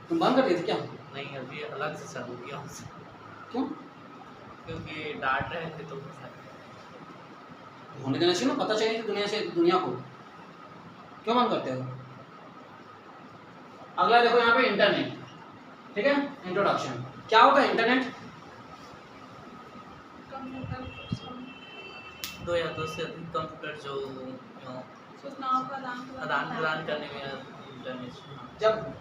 तुम बंद कर दिए थे क्या? नहीं, अभी अलग से चालू किया उसे, क्यों? क्योंकि डांट रहे थे तो होने देना चाहिए ना, पता चाहिए दुनिया से दुनिया को, क्यों बंद करते हो? अगला देखो यहाँ पे इंटरनेट, ठीक है, इंट्रोडक्शन। क्या होता है इंटरनेट? दो या दो से अधिक कंप्यूटर जो सूचनाओं का आदान प्रदान करने में इंटरनेट। जब,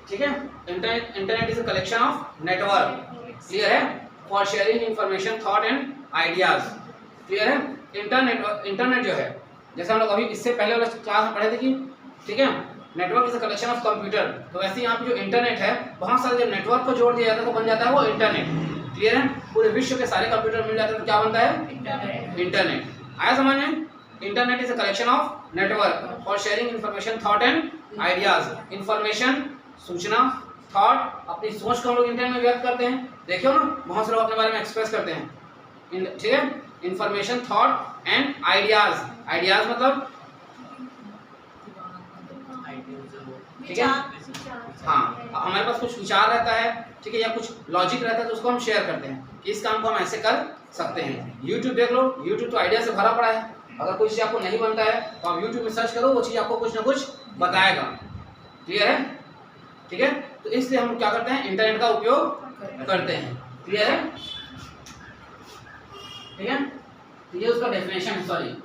ठीक है, internet is a collection of network, clear है, for sharing information, thought and ideas, clear है। इंटरनेट जो है, जैसे हम लोग अभी इससे पहले वाला क्लास में पढ़े थे कि, ठीक है, network is a collection of computer, तो वैसे यहाँ पे जो इंटरनेट है, बहुत सारे जब नेटवर्क को जोड़ दिया जाता है तो बन जाता है वो इंटरनेट, क्लियर है। पूरे विश्व के सारे कंप्यूटर मिल जाते हैं तो क्या बनता है? इंटरनेट। आया समझ में? Internet is a collection of network for sharing information, thought and ideas. Information, सूचना, थॉट, अपनी सोच को हम लोग इंटरनेट में व्यक्त करते हैं, देखियो ना, बहुत से लोग अपने बारे में एक्सप्रेस करते हैं, ठीक है। Information, thought and ideas, ideas मतलब, ठीक है, हाँ, हमारे पास कुछ विचार रहता है, ठीक है, या कुछ लॉजिक रहता है तो उसको हम शेयर करते हैं कि इस काम को हम ऐसे कर सकते हैं। यूट्यूब देख लो, यूट्यूब तो आइडिया से भरा पड़ा है, अगर कोई चीज़ आपको नहीं बनता है तो आप यूट्यूब में सर्च करो, वो चीज़ आपको कुछ ना कुछ बताएगा, क्लियर है, ठीक है। तो इसलिए हम क्या करते हैं? इंटरनेट का उपयोग करते हैं, क्लियर है, ठीक है। तो ये उसका डेफिनेशन है, सॉरी,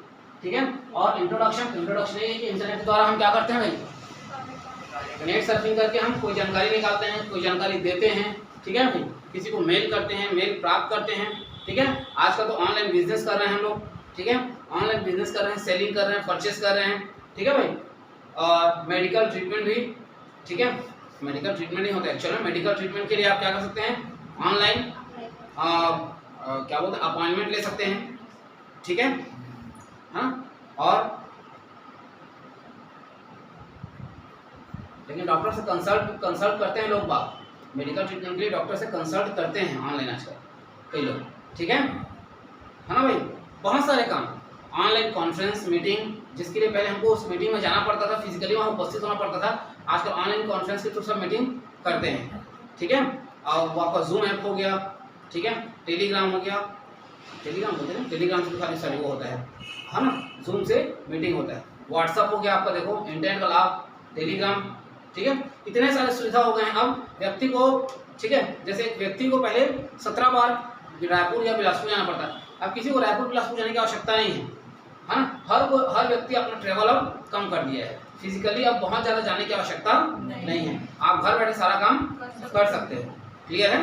ठीक है। और इंट्रोडक्शन ये है कि इंटरनेट के द्वारा हम क्या करते हैं भाई? नेट सर्फिंग करके हम कोई जानकारी निकालते हैं, कोई जानकारी देते हैं, ठीक है भाई, किसी को मेल करते हैं, मेल प्राप्त करते हैं, ठीक है। आजकल तो ऑनलाइन बिजनेस कर रहे हैं हम लोग, ठीक है, ऑनलाइन बिजनेस कर रहे हैं, सेलिंग कर रहे हैं, परचेस कर रहे हैं, ठीक है भाई। और मेडिकल ट्रीटमेंट भी, ठीक है, मेडिकल ट्रीटमेंट नहीं होता है एक्चुअली, मेडिकल ट्रीटमेंट के लिए आप क्या कर सकते हैं? ऑनलाइन क्या बोलते हैं, अपॉइंटमेंट ले सकते हैं, ठीक है, हाँ। और लेकिन डॉक्टर से कंसल्ट करते हैं लोग बात, मेडिकल ट्रीटमेंट के लिए डॉक्टर से कंसल्ट करते हैं ऑनलाइन आजकल कई लोग, ठीक है ना भाई। बहुत सारे काम, ऑनलाइन कॉन्फ्रेंस मीटिंग, जिसके लिए पहले हमको उस मीटिंग में जाना पड़ता था, फिजिकली वहाँ उपस्थित होना पड़ता था, आजकल ऑनलाइन कॉन्फ्रेंस के थ्रू सब मीटिंग करते हैं, ठीक है। और वो आपका जूम ऐप हो गया, ठीक है, टेलीग्राम हो गया, टेलीग्राम बोलते हैं, टेलीग्राम से खाली सारी वो होता है ना, जूम से मीटिंग होता है। व्हाट्सअप हो गया आपका, देखो इंटरनेट का लाभ, टेलीग्राम, ठीक है। इतने सारे सुविधा हो गए हैं अब व्यक्ति को, ठीक है, जैसे एक व्यक्ति को पहले 17 बार रायपुर या बिलासपुर जाना पड़ता है, अब किसी को रायपुर बिलासपुर जाने की आवश्यकता नहीं है ना। हर व्यक्ति अपना ट्रेवल अब कम कर दिया है, फिजिकली अब बहुत ज़्यादा जाने की आवश्यकता नहीं है, आप घर बैठे सारा काम कर सकते हो, क्लियर है।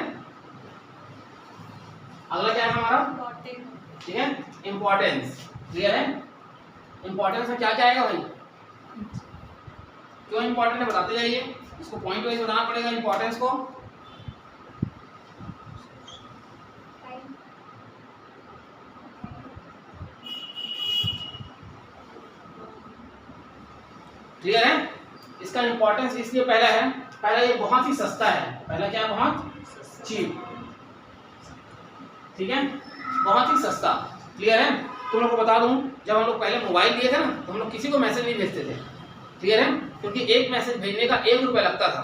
अगला क्या है हमारा, ठीक है, इम्पोर्टेंस, क्लियर है। इम्पोर्टेंस में क्या क्या आएगा भाई? क्यों इम्पोर्टेंट है बताते जाइए, इसको पॉइंट वाइज बताना पड़ेगा इम्पोर्टेंस को। क्लियर है। इसका इम्पोर्टेंस इसलिए पहला ये बहुत ही सस्ता है, पहला क्या है? बहुत चीप, ठीक है, बहुत ही सस्ता, क्लियर है। तुम लोग को बता दूं, जब हम लोग पहले मोबाइल लिए थे ना तो हम लोग किसी को मैसेज नहीं भेजते थे, क्लियर है, क्योंकि एक मैसेज भेजने का 1 रुपया लगता था,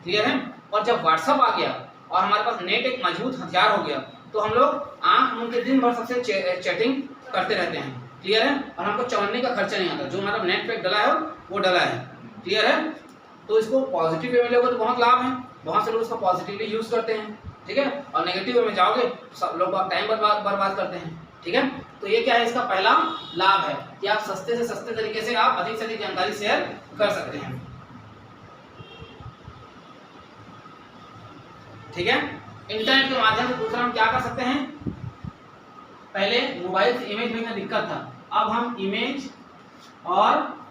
क्लियर है। और जब व्हाट्सअप आ गया और हमारे पास नेट एक मजबूत हथियार हो गया तो हम लोग आंख मूंद के दिन भर सबसे चैटिंग करते रहते हैं, क्लियर है। और हमको चौड़ने का खर्चा नहीं आता, जो मतलब नेट पे डला है वो डला है, क्लियर है। तो इसको पॉजिटिव वे में लोगे तो बहुत लाभ है, बहुत से लोग इसको पॉजिटिवली यूज करते हैं, ठीक है। और नेगेटिव वे में जाओगे सब लोग टाइम बर्बाद करते हैं, ठीक है। तो ये क्या है, इसका पहला लाभ है कि आप सस्ते से सस्ते तरीके से आप अधिक से अधिक जानकारी शेयर कर सकते हैं, ठीक है। इंटरनेट के माध्यम से दूसरा हम क्या कर सकते हैं, पहले मोबाइल से इमेज भेजना दिक्कत था, अब हम इमेज और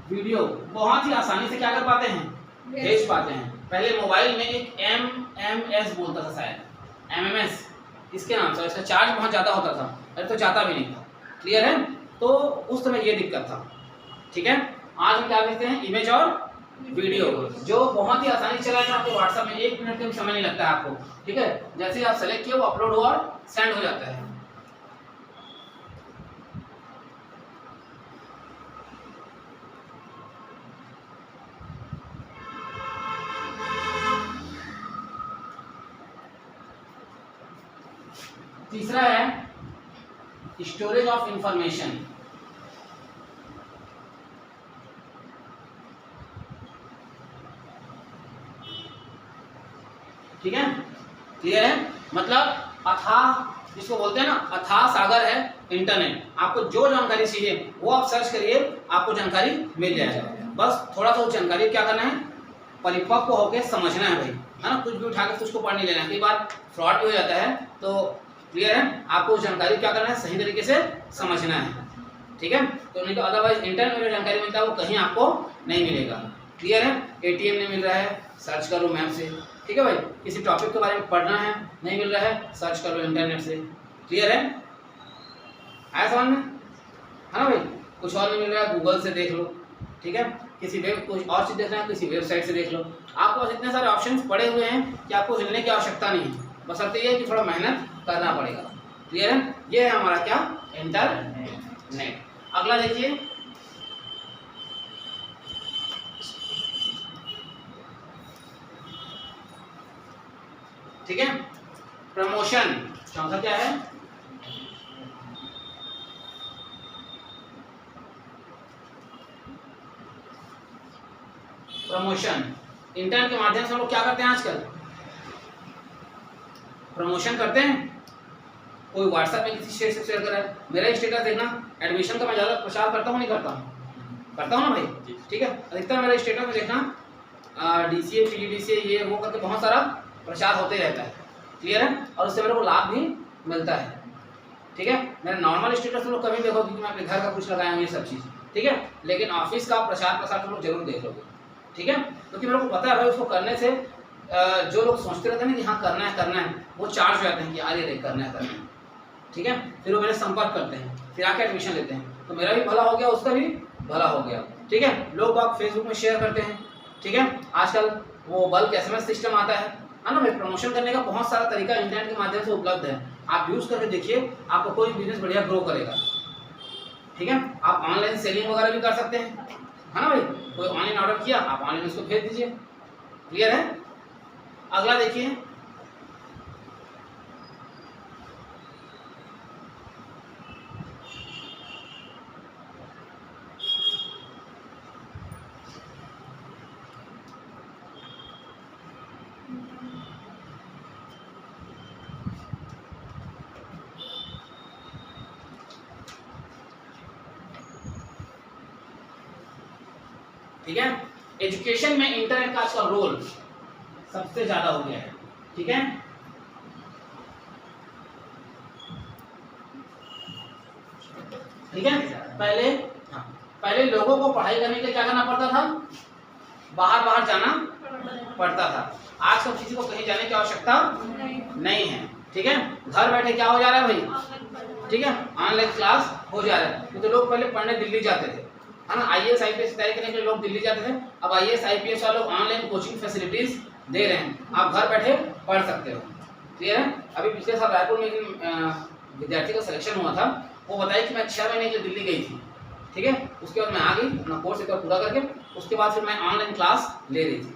वीडियो बहुत ही आसानी से क्या कर पाते हैं, भेज पाते हैं। पहले मोबाइल में एक MMS बोलता था, शायद MMS इसके नाम से, इसका चार्ज बहुत ज़्यादा होता था, अरे तो जाता भी नहीं था, क्लियर है। तो उस समय ये दिक्कत था, ठीक है। आज हम क्या कहते हैं, इमेज और वीडियो, जो बहुत ही आसानी चला है आपको व्हाट्सएप में, 1 मिनट का भी समय नहीं लगता है आपको, ठीक है। जैसे ही आप सेलेक्ट किए वो अपलोड हुआ और सेंड हो जाता है। तीसरा है स्टोरेज ऑफ इंफॉर्मेशन। ठीक है, क्लियर है? मतलब अथाह, जिसको बोलते हैं ना अथाह सागर है इंटरनेट। आपको जो जानकारी चाहिए वो आप सर्च करिए, आपको जानकारी मिल जाएगा। बस थोड़ा सा जानकारी क्या करना है, परिपक्व होकर समझना है भाई, है ना। कुछ भी उठा के उसको पढ़ नहीं लेना, कई बार फ्रॉड भी हो जाता है। तो क्लियर है, आपको उस जानकारी क्या करना है, सही तरीके से समझना है। ठीक है, तो नहीं तो अदरवाइज इंटरनेट में जो जानकारी मिलता है वो कहीं आपको नहीं मिलेगा। क्लियर है, एटीएम नहीं मिल रहा है, सर्च करो मैप से। ठीक है भाई, किसी टॉपिक के बारे में पढ़ना है, नहीं मिल रहा है, सर्च कर लो इंटरनेट से। क्लियर है, आया समझ में, है ना भाई। कुछ और नहीं मिल रहा है, गूगल से देख लो। ठीक है, किसी वेब, कुछ और चीज़ देखना है किसी वेबसाइट से देख लो। आपके पास इतने सारे ऑप्शंस पड़े हुए हैं कि आपको हिलने की आवश्यकता नहीं है, बस अर्थ ये है कि थोड़ा मेहनत करना पड़ेगा। क्लियर है, ये है हमारा क्या, इंटरनेट। अगला देखिए, ठीक है, प्रमोशन। चौथा क्या है, प्रमोशन। इंटरनेट के माध्यम से हम लोग क्या करते हैं आजकल, प्रमोशन करते हैं। कोई व्हाट्सएप में किसी शेयर से शेयर कर रहा है, मेरा स्टेटस देखना, एडमिशन का मैं ज़्यादा प्रचार करता हूँ नहीं करता हूँ, करता हूँ ना भाई। ठीक है, अधिकतर मेरा स्टेटस में देखना डीसीए पीजीडीसीए ये वो करके बहुत सारा प्रचार होते रहता है। क्लियर है, और उससे मेरे को लाभ भी मिलता है। ठीक है, मेरा नॉर्मल स्टेटस तुम लोग कभी देखो क्योंकि मैं अपने घर का कुछ लगाया हूँ ये सब चीज़। ठीक है, लेकिन ऑफिस का प्रचार प्रसार तुम लोग जरूर देख लोगे। ठीक है, क्योंकि मेरे को पता है भाई उसको करने से जो लोग सोचते रहते हैं ना कि हाँ करना है, वो चार्ज हो जाते हैं कि यार ये करना है। ठीक है, फिर वो मेरे संपर्क करते हैं, फिर आके एडमिशन लेते हैं, तो मेरा भी भला हो गया, उसका भी भला हो गया। ठीक है, लोग आप फेसबुक में शेयर करते हैं। ठीक है, आजकल वो बल्क एसएमएस सिस्टम आता है ना भाई। प्रमोशन करने का बहुत सारा तरीका इंटरनेट के माध्यम से उपलब्ध है, आप यूज़ करके देखिए, आपको कोई बिजनेस बढ़िया ग्रो करेगा। ठीक है, आप ऑनलाइन सेलिंग वगैरह भी कर सकते हैं, है ना भाई। कोई ऑनलाइन ऑर्डर किया, आप ऑनलाइन उसको भेज दीजिए। क्लियर है, अगला देखिए, ठीक है, एजुकेशन में इंटरनेट का आजकल रोल सबसे ज्यादा हो गया है। ठीक है, ठीक है, पहले लोगों को पढ़ाई करने के लिए क्या करना पड़ता था, बाहर जाना पड़ता था। आजकल किसी को कहीं जाने की आवश्यकता नहीं है। ठीक है, घर बैठे क्या हो जा रहा है भाई, ठीक है, ऑनलाइन क्लास हो जा रहा है। तो लोग पहले पढ़ने दिल्ली जाते थे, है ना, आईएएस आईपीएस तैयारी करने के लिए लोग दिल्ली जाते थे। अब आईएएस आईपीएस वाले ऑनलाइन कोचिंग फैसिलिटीज दे रहे हैं, आप घर बैठे पढ़ सकते हो। क्लियर है, अभी पिछले साल रायपुर में एक विद्यार्थी का सिलेक्शन हुआ था, वो बताया कि मैं 6 महीने के लिए दिल्ली गई थी। ठीक है, उसके बाद मैं आ गई अपना कोर्स एक बार पूरा करके, उसके बाद फिर मैं ऑनलाइन क्लास ले रही थी,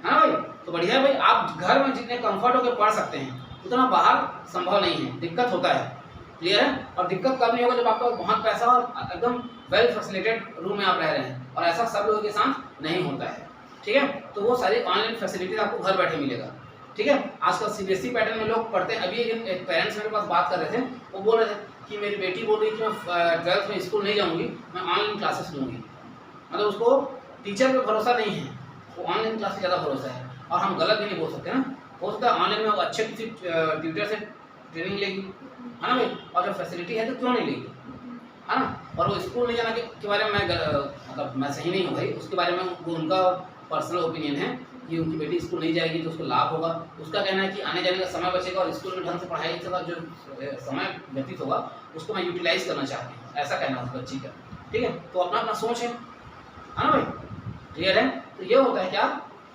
है ना भाई। तो बढ़िया है भाई, आप घर में जितने कंफर्ट होकर पढ़ सकते हैं उतना बाहर संभव नहीं है, दिक्कत होता है। क्लियर है, और दिक्कत कब नहीं होगा, जब आपका बहुत पैसा और एकदम वेल फैसिलिटेड रूम में आप रह रहे हैं, और ऐसा सब लोगों के साथ नहीं होता है। ठीक है, तो वो सारी ऑनलाइन फैसिलिटीज आपको घर बैठे मिलेगा। ठीक है, आजकल सीबीएसई पैटर्न में लोग पढ़ते हैं। अभी एक पेरेंट्स मेरे पास बात कर रहे थे, वो बोल रहे थे कि मेरी बेटी बोल रही है कि मैं 12th में स्कूल नहीं जाऊँगी, मैं ऑनलाइन क्लासेस लूँगी। मतलब उसको टीचर पे भरोसा नहीं है, वो ऑनलाइन क्लास से ज़्यादा भरोसा है। और हम गलत भी नहीं बोल सकते ना, हो सकता है ऑनलाइन में वो अच्छे किसी ट्यूटर से ट्रेनिंग लेगी, है ना भाई, और जब फैसिलिटी है तो क्यों नहीं लेगी, है ना। और वो स्कूल नहीं जाना के बारे में मतलब मैं सही नहीं हूँ भाई, उसके बारे में वो उनका पर्सनल ओपिनियन है कि उनकी बेटी स्कूल नहीं जाएगी तो उसको लाभ होगा। उसका कहना है कि आने जाने का समय बचेगा और स्कूल में ढंग से पढ़ाई का जो समय व्यतीत होगा उसको मैं यूटिलाइज करना चाहती हूँ, ऐसा कहना है उस बच्ची का। ठीक है, तो अपना अपना सोच है ना भाई। क्लियर है, तो ये होता है क्या,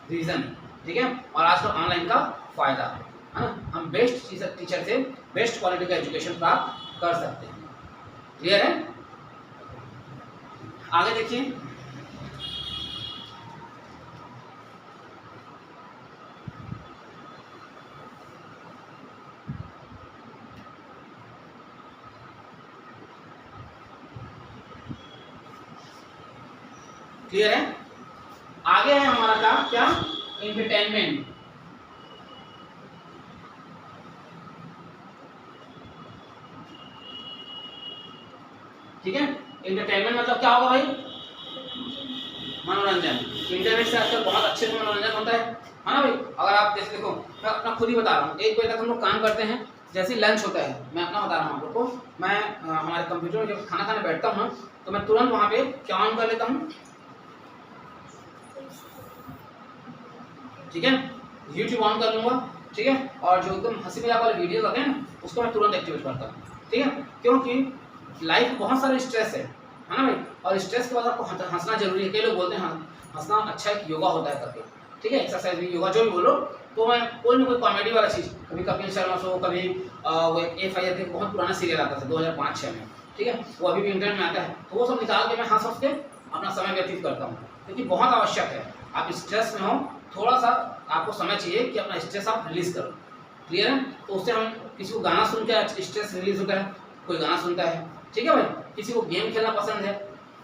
रीज़न। ठीक है, और आजकल ऑनलाइन का फायदा है ना, हम बेस्ट टीचर से बेस्ट क्वालिटी का एजुकेशन प्राप्त कर सकते हैं। क्लियर है, आगे देखिए, क्लियर है? आगे है हमारा काम क्या? एंटरटेनमेंट। ठीक है, एंटरटेनमेंट मतलब क्या होगा भाई? मनोरंजन। इंटरनेट से आजकल बहुत अच्छे से मनोरंजन होता है ना भाई? अगर आप जैसे देखो, मैं अपना खुद ही बता रहा हूँ, 1 बजे तक हम लोग काम करते हैं, जैसे ही लंच होता है, मैं अपना बता रहा हूँ आप लोग को, मैं हमारे कंप्यूटर में जब खाना खाने बैठता हूँ तो मैं तुरंत वहाँ पे क्या ऑन कर लेता हूँ, ठीक है, यूट्यूब ऑन कर लूँगा, ठीक है, और जो एकदम हंसी मजाक वाले वीडियोस आते हैं ना, उसको मैं तुरंत एक्टिवेट करता हूँ, ठीक है, क्योंकि लाइफ में बहुत सारे स्ट्रेस है ना भाई? और स्ट्रेस के बाद आपको हंसना जरूरी है। कई लोग बोलते हैं हंसना अच्छा एक योगा होता है करके, ठीक है, एक्सरसाइज भी, योगा जो भी बोलो, तो मैं कोई ना कोई कॉमेडी वाला चीज़, कभी कपिल शर्मा शो, कभी वो FIR के बहुत पुराना सीरियल आता था 2005-06 में, ठीक है, वो अभी भी इंटरनेट में आता है, तो वो सब निकाल के मैं हंस के अपना समय व्यतीत करता हूँ, क्योंकि बहुत आवश्यक है। आप स्ट्रेस में हो, थोड़ा सा आपको समय चाहिए कि अपना स्ट्रेस आप रिलीज करो, क्लियर है? तो उससे हम किसी को गाना सुन के स्ट्रेस रिलीज होता है, कोई गाना सुनता है, ठीक है भाई, किसी को गेम खेलना पसंद है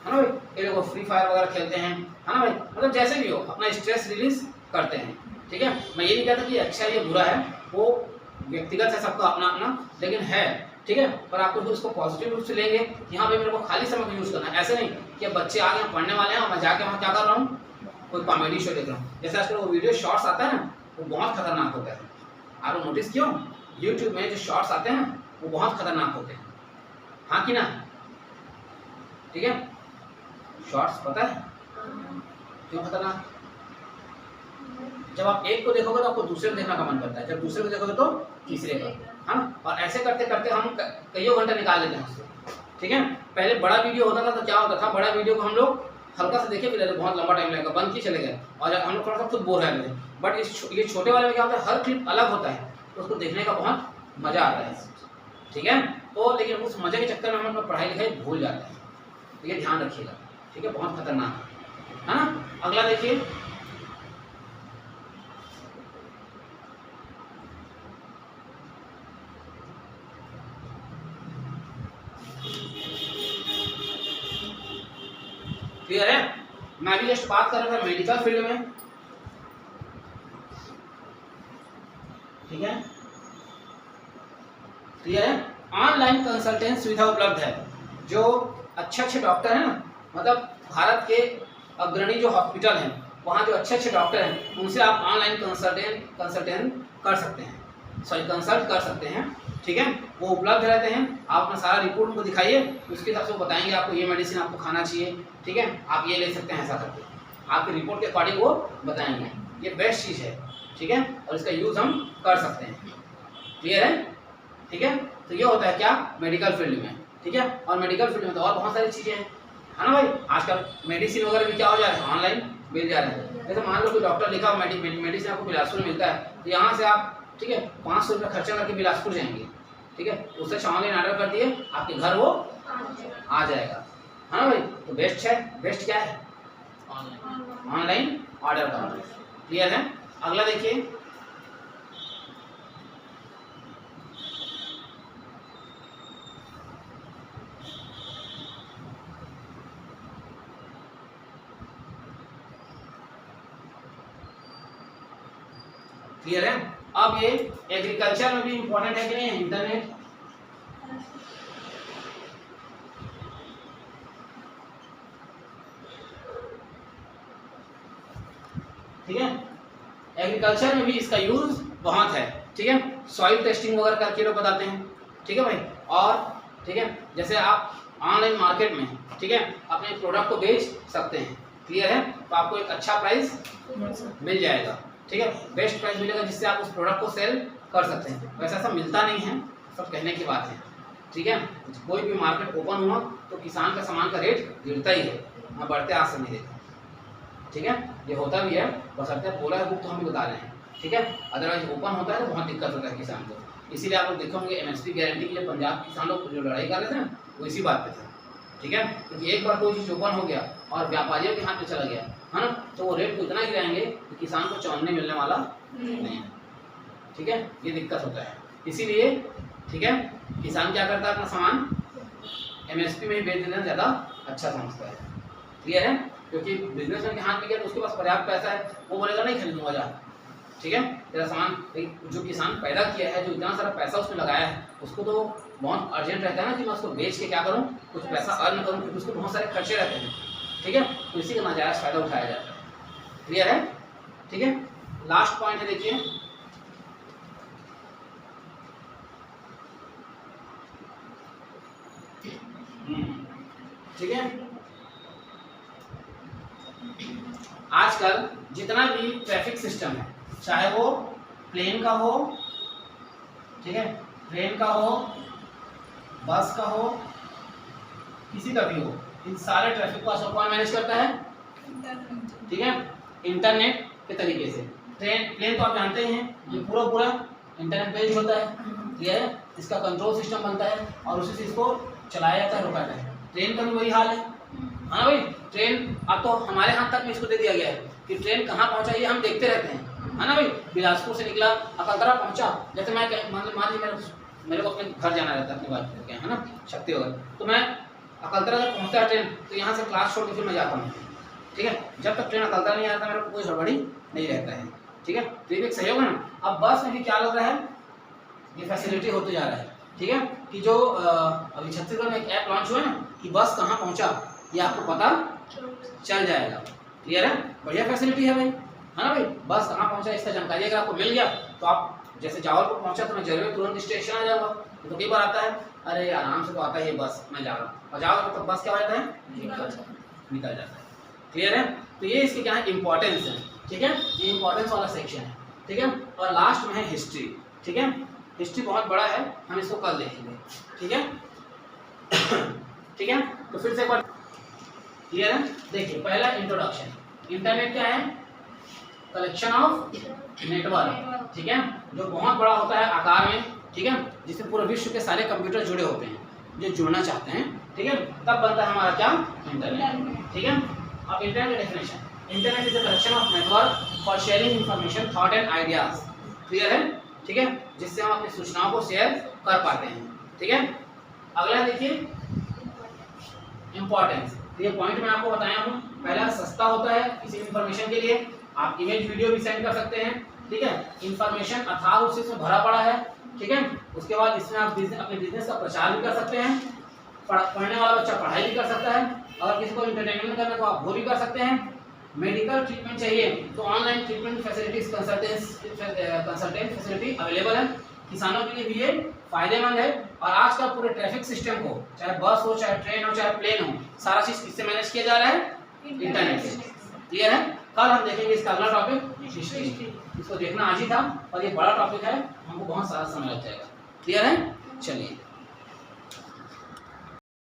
ना भाई, कई लोग फ्री फायर वगैरह खेलते हैं, है ना भाई, मतलब जैसे भी हो अपना स्ट्रेस रिलीज करते हैं, ठीक है। मैं ये नहीं कहता कि अच्छा ये बुरा है, वो व्यक्तिगत है, सबका अपना अपना, लेकिन है, ठीक है, पर आपको उसको पॉजिटिव रूप से लेंगे कि हाँ भाई मेरे को खाली समय को यूज़ करना है, ऐसे नहीं कि अब बच्चे आ गए पढ़ने वाले हैं और मैं जाके वहाँ क्या कर रहा हूँ, कोई कॉमेडी शो देख रहा हूँ। जैसे आजकल वो वीडियो शॉर्ट्स आता है ना, वो बहुत खतरनाक होता है, आप लोग नोटिस क्यों? यूट्यूब में जो शॉर्ट्स आते हैं वो बहुत खतरनाक होते हैं, हाँ कि ना? ठीक है, शॉर्ट्स पता है क्यों खतरनाक? जब आप एक को देखोगे तो आपको दूसरे को देखने का मन करता है, जब दूसरे को देखोगे तो तीसरे का, है ना? और ऐसे करते करते हम कईयों घंटे निकाल लेते हैं उससे, ठीक है। पहले बड़ा वीडियो होता था तो क्या होता था, बड़ा वीडियो को हम लोग हल्का से देखे भी लेते, बहुत लंबा टाइम लगेगा, बंद किए चले गए और हम लोग थोड़ा सा खुद बोर रह गए। बट ये छोटे वाले में क्या होता है, हर क्लिप अलग होता है, तो उसको देखने का बहुत मजा आता है, ठीक है। तो लेकिन उस मजे के चक्कर में हम अपना पढ़ाई लिखाई भूल जाते हैं, तो ये ध्यान रखिएगा, ठीक है, बहुत खतरनाक है ना। अगला देखिए, क्लियर है? मैं भी जस्ट बात कर रहा था मेडिकल फील्ड में, ठीक है, क्लियर है। ऑनलाइन कंसल्टेंट सुविधा उपलब्ध है, जो अच्छे डॉक्टर हैं ना, मतलब भारत के अग्रणी जो हॉस्पिटल हैं, वहाँ जो अच्छे डॉक्टर हैं, उनसे आप ऑनलाइन कंसल्टेंट कर सकते हैं, कंसल्ट कर सकते हैं, ठीक है। वो उपलब्ध रहते हैं, आप अपना सारा रिपोर्ट उनको दिखाइए, उसके हिसाब से वो बताएंगे आपको ये मेडिसिन आपको खाना चाहिए, ठीक है, आप ये ले सकते हैं, ऐसा करके आपके रिपोर्ट के अकॉर्डिंग वो बताएंगे। ये बेस्ट चीज़ है, ठीक है, और इसका यूज़ हम कर सकते हैं, क्लियर है? ठीक है, तो ये होता है क्या, मेडिकल फील्ड में, ठीक है। और मेडिकल फील्ड में तो और बहुत सारी चीज़ें हैं, है ना भाई। आजकल मेडिसिन वगैरह भी क्या हो जा रहा है, ऑनलाइन मिल जा रहा है। जैसे मान लो कोई डॉक्टर लिखा हो मेडिसिन आपको बिलासपुर में मिलता है, तो यहाँ से आप, ठीक है, 500 रुपये खर्चा करके बिलासपुर जाएंगे, ठीक है, उससे ऑनलाइन ऑर्डर कर दिए, आपके घर वो आ जाएगा, है ना भाई। तो बेस्ट है, बेस्ट क्या है, ऑनलाइन ऑर्डर करना, क्लियर है। अगला देखिए, क्लियर है। अब ये एग्रीकल्चर में भी इंपॉर्टेंट है कि नहीं, इंटरनेट, ठीक है, एग्रीकल्चर में भी इसका यूज बहुत है, ठीक है। सॉइल टेस्टिंग वगैरह करके लोग बताते हैं, ठीक है भाई। और ठीक है, जैसे आप ऑनलाइन मार्केट में, ठीक है, अपने प्रोडक्ट को बेच सकते हैं, क्लियर है, तो आपको एक अच्छा प्राइस मिल जाएगा, ठीक है, बेस्ट प्राइस मिलेगा, जिससे आप उस प्रोडक्ट को सेल कर सकते हैं। वैसे ऐसा मिलता नहीं है, सब कहने की बात है, ठीक है। कोई भी मार्केट ओपन हुआ तो किसान का सामान का रेट गिरता ही है, मैं बढ़ते आज से नहीं देखा, ठीक है, ये होता भी है, बशर्ते बोला है बुक तो हम भी बता रहे हैं, ठीक है। अदरवाइज ओपन होता है तो बहुत दिक्कत होता है किसान को। इसीलिए आप लोग देखे होंगे MSP गारंटी के लिए पंजाब के किसान लोग जो लड़ाई कर रहे थे ना, वो इसी बात पे थे, ठीक है, क्योंकि एक बार कोई चीज़ ओपन हो गया और व्यापारियों के हाथ में चला गया, है ना, तो वो रेट को इतना गिराएंगे कि किसान को चौंधने मिलने वाला नहीं है, ठीक है, ये दिक्कत होता है। इसीलिए, ठीक है, किसान क्या करता है, अपना सामान MSP में ही बेच देना ज़्यादा अच्छा समझता है, क्लियर है। क्योंकि बिजनेसमैन के हाथ में गया तो उसके पास पर्याप्त पैसा है, वो बोलेगा नहीं खरीदूंगा जा, ठीक है, तेरा सामान जो किसान पैदा किया है, जो इतना सारा पैसा उसमें लगाया है, उसको तो बहुत अर्जेंट रहता है ना कि मैं उसको बेच के क्या करूँ, कुछ पैसा अर्न करूँ, क्योंकि उसको बहुत सारे खर्चे रहते हैं, ठीक है, तो इसी का नाजायज़ फायदा उठाया जाता है। क्लियर है? ठीक है, लास्ट पॉइंट है देखिए, ठीक है, आजकल जितना भी ट्रैफिक सिस्टम है, चाहे वो प्लेन का हो, ठीक है, ट्रेन का हो, बस का हो, किसी का भी हो, इन सारे ट्रैफिक को आजकल कौन मैनेज करता है? ठीक है, इंटरनेट के तरीके से। प्लेन तो आप जानते ही हैं, ये पूरा इंटरनेट बेस्ड होता है, ठीक है, इसका कंट्रोल सिस्टम बनता है और उसी से इसको चलाया जाता है, रोका जाता है। ट्रेन का भी वही हाल है, हाँ भाई, ट्रेन अब तो हमारे हाथ तक में इसको दे दिया गया है कि ट्रेन कहाँ पहुँचा ये हम देखते रहते हैं, है ना भाई। बिलासपुर से निकला, अकलतरा पहुँचा, जैसे मैं मान लीजिए मेरे को अपने घर जाना रहता है, अपनी बात करके, है ना, शक्ति वगैरह, तो मैं अकलतरा जब पहुँचता है ट्रेन, तो यहाँ से क्लास छोड़ के फिर मैं जाता हूँ, ठीक है, जब तक ट्रेन अकलतरा नहीं आता मेरे को कोई हड़बड़ी नहीं रहता है, ठीक है, तो ये एक सहयोग है ना। अब बस में भी क्या लग रहा है, ये फैसिलिटी होते जा रहा है, ठीक है, कि जो अभी छत्तीसगढ़ में एक ऐप लॉन्च हुआ है ना कि बस कहाँ पहुँचा ये आपको पता चल जाएगा। क्लियर है? बढ़िया फैसिलिटी है भाई, है ना भाई, बस कहाँ पहुँचा इसका जानकारी अगर आपको मिल गया तो आप जैसे जावलपुर पहुँचा तो मैं जरूर तुरंत स्टेशन आ जाऊँगा, तो कई बार आता है अरे आराम से तो आता है ये बस, मैं जा रहा हूँ, और जाओ तो बस क्या हो जाता है, निकल जाता है। क्लियर है? तो ये इसके क्या है, इंपॉर्टेंस है, ठीक है, ये इंपॉर्टेंस वाला सेक्शन है, ठीक है। और लास्ट में है हिस्ट्री, ठीक है, हिस्ट्री बहुत बड़ा है, हम इसको कल देखेंगे, ठीक है। ठीक है, तो फिर से एक बार क्लियर है। देखिए पहला इंट्रोडक्शन, इंटरनेट क्या है, कलेक्शन ऑफ नेटवर्क, ठीक है, जो बहुत बड़ा होता है आकार में, ठीक है, जिससे पूरे विश्व के सारे कंप्यूटर जुड़े होते हैं, जो जुड़ना चाहते हैं, ठीक है, तब बनता है हमारा क्या, इंटरनेट, ठीक है। अब internet definition, internet is a collection of network for sharing information, thought and ideas. Clear है? ठीक है, जिससे हम अपनी सूचनाओं को शेयर कर पाते हैं, ठीक है। अगला देखिए इंपॉर्टेंस, तो ये पॉइंट मैं आपको बताया हूँ, पहला सस्ता होता है किसी इंफॉर्मेशन के लिए, आप इमेज वीडियो भी सेंड कर सकते हैं, ठीक है, इंफॉर्मेशन अथाह रूप से इसमें भरा पड़ा है, ठीक है। उसके बाद इसमें आप अपने बिजनेस का प्रचार भी कर सकते हैं, पढ़ने वाला बच्चा पढ़ाई भी कर सकता है, अगर किसी को एंटरटेनमेंट करना है तो आप वो भी कर सकते हैं। मेडिकल ट्रीटमेंट चाहिए तो online treatment facilities consultant facility available है, किसानों के लिए भी ये फायदेमंद है। और आज का पूरे ट्रैफिक सिस्टम को, चाहे बस हो, चाहे ट्रेन हो, चाहे प्लेन हो, सारा चीज किससे मैनेज किया जा रहा है, इंटरनेट से। क्लियर है? कल हम देखेंगे इसका अगला टॉपिक हिस्ट्री, इसको देखना आज ही था और ये बड़ा टॉपिक है, हमको बहुत सारा समय लग जाएगा। क्लियर है? चलिए।